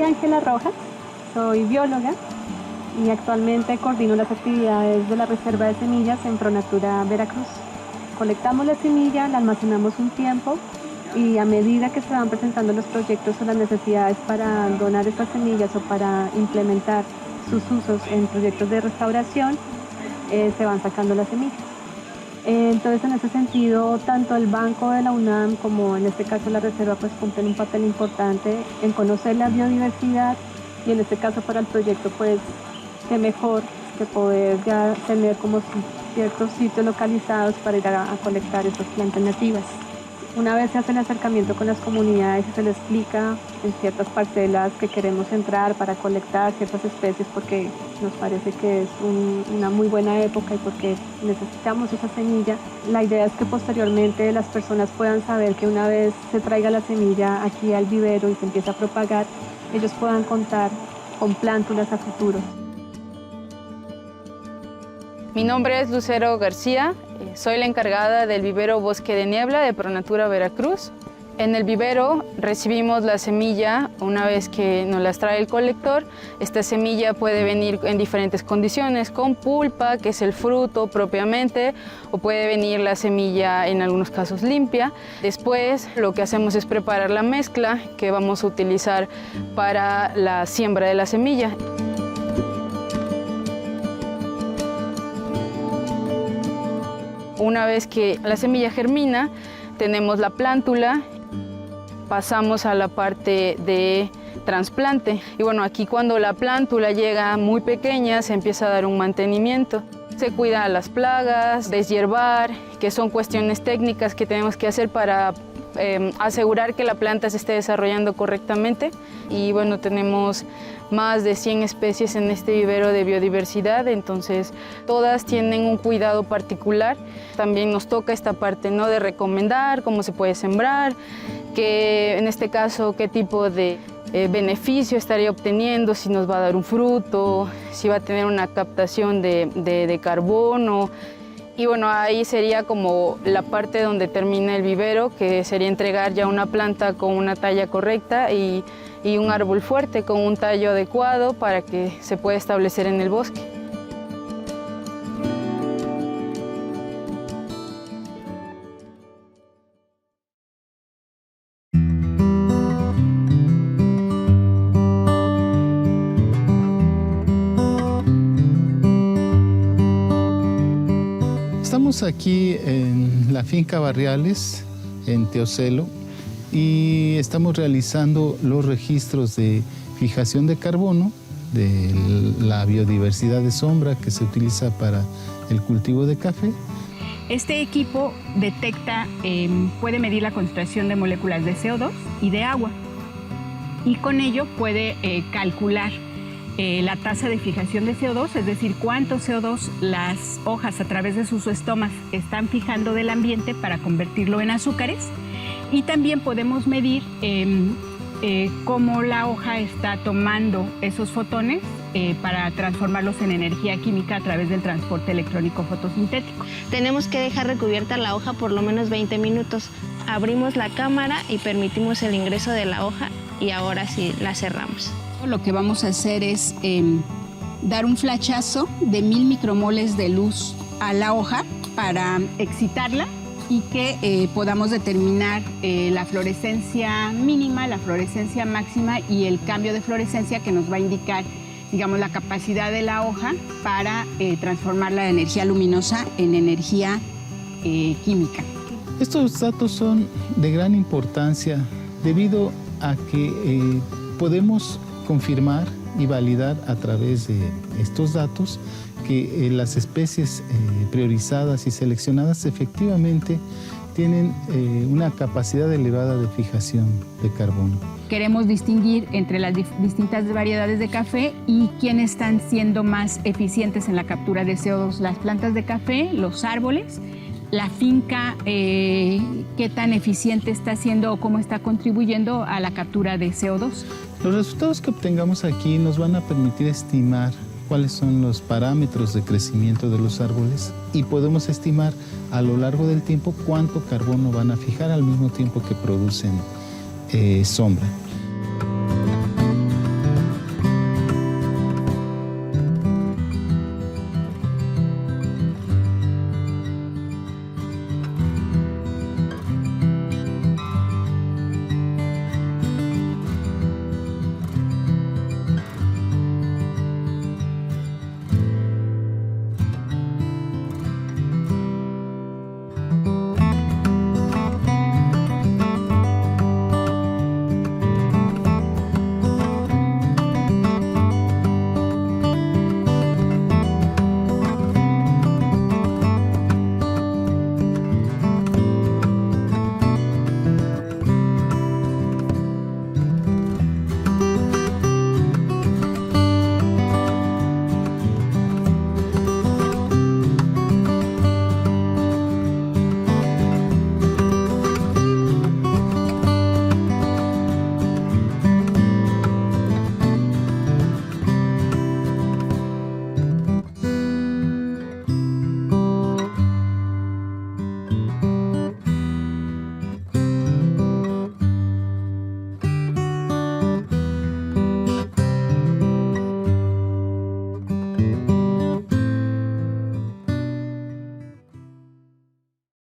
Ángela Rojas, soy bióloga y actualmente coordino las actividades de la Reserva de Semillas en Pronatura Veracruz. Colectamos la semilla, la almacenamos un tiempo y a medida que se van presentando los proyectos o las necesidades para donar estas semillas o para implementar sus usos en proyectos de restauración, se van sacando las semillas. Entonces, en ese sentido, tanto el Banco de la UNAM como en este caso la Reserva pues cumplen un papel importante en conocer la biodiversidad y en este caso para el proyecto pues qué mejor que poder ya tener como ciertos sitios localizados para ir a colectar estas plantas nativas. Una vez se hace el acercamiento con las comunidades y se les explica en ciertas parcelas que queremos entrar para colectar ciertas especies porque nos parece que es una muy buena época y porque necesitamos esa semilla. La idea es que posteriormente las personas puedan saber que una vez se traiga la semilla aquí al vivero y se empieza a propagar, ellos puedan contar con plántulas a futuro. Mi nombre es Lucero García, soy la encargada del vivero Bosque de Niebla de Pronatura Veracruz. En el vivero recibimos la semilla una vez que nos las trae el colector. Esta semilla puede venir en diferentes condiciones, con pulpa, que es el fruto propiamente, o puede venir la semilla en algunos casos limpia. Después lo que hacemos es preparar la mezcla que vamos a utilizar para la siembra de la semilla. Una vez que la semilla germina, tenemos la plántula, pasamos a la parte de trasplante. Y bueno, aquí cuando la plántula llega muy pequeña, se empieza a dar un mantenimiento. Se cuida las plagas, deshiervar, que son cuestiones técnicas que tenemos que hacer para asegurar que la planta se esté desarrollando correctamente. Y bueno, tenemos más de 100 especies en este vivero de biodiversidad, entonces todas tienen un cuidado particular. También nos toca esta parte, ¿no?, de recomendar cómo se puede sembrar, que en este caso qué tipo de beneficio estaría obteniendo, si nos va a dar un fruto, si va a tener una captación de carbono. Y bueno, ahí sería como la parte donde termina el vivero, que sería entregar ya una planta con una talla correcta y un árbol fuerte con un tallo adecuado para que se pueda establecer en el bosque. Estamos aquí en la finca Barriales, en Teocelo, y estamos realizando los registros de fijación de carbono, de la biodiversidad de sombra que se utiliza para el cultivo de café. Este equipo detecta, puede medir la concentración de moléculas de CO2 y de agua, y con ello puede calcular la tasa de fijación de CO2, es decir, cuánto CO2 las hojas a través de sus estomas están fijando del ambiente para convertirlo en azúcares. Y también podemos medir cómo la hoja está tomando esos fotones para transformarlos en energía química a través del transporte electrónico fotosintético. Tenemos que dejar recubierta la hoja por lo menos 20 minutos. Abrimos la cámara y permitimos el ingreso de la hoja y ahora sí la cerramos. Lo que vamos a hacer es dar un flachazo de 1000 micromoles de luz a la hoja para excitarla y que podamos determinar la fluorescencia mínima, la fluorescencia máxima y el cambio de fluorescencia que nos va a indicar, digamos, la capacidad de la hoja para transformar la energía luminosa en energía química. Estos datos son de gran importancia debido a que podemos confirmar y validar a través de estos datos que las especies priorizadas y seleccionadas efectivamente tienen una capacidad elevada de fijación de carbono. Queremos distinguir entre las distintas variedades de café y quiénes están siendo más eficientes en la captura de CO2, las plantas de café, los árboles, la finca, qué tan eficiente está siendo o cómo está contribuyendo a la captura de CO2. Los resultados que obtengamos aquí nos van a permitir estimar cuáles son los parámetros de crecimiento de los árboles y podemos estimar a lo largo del tiempo cuánto carbono van a fijar al mismo tiempo que producen sombra.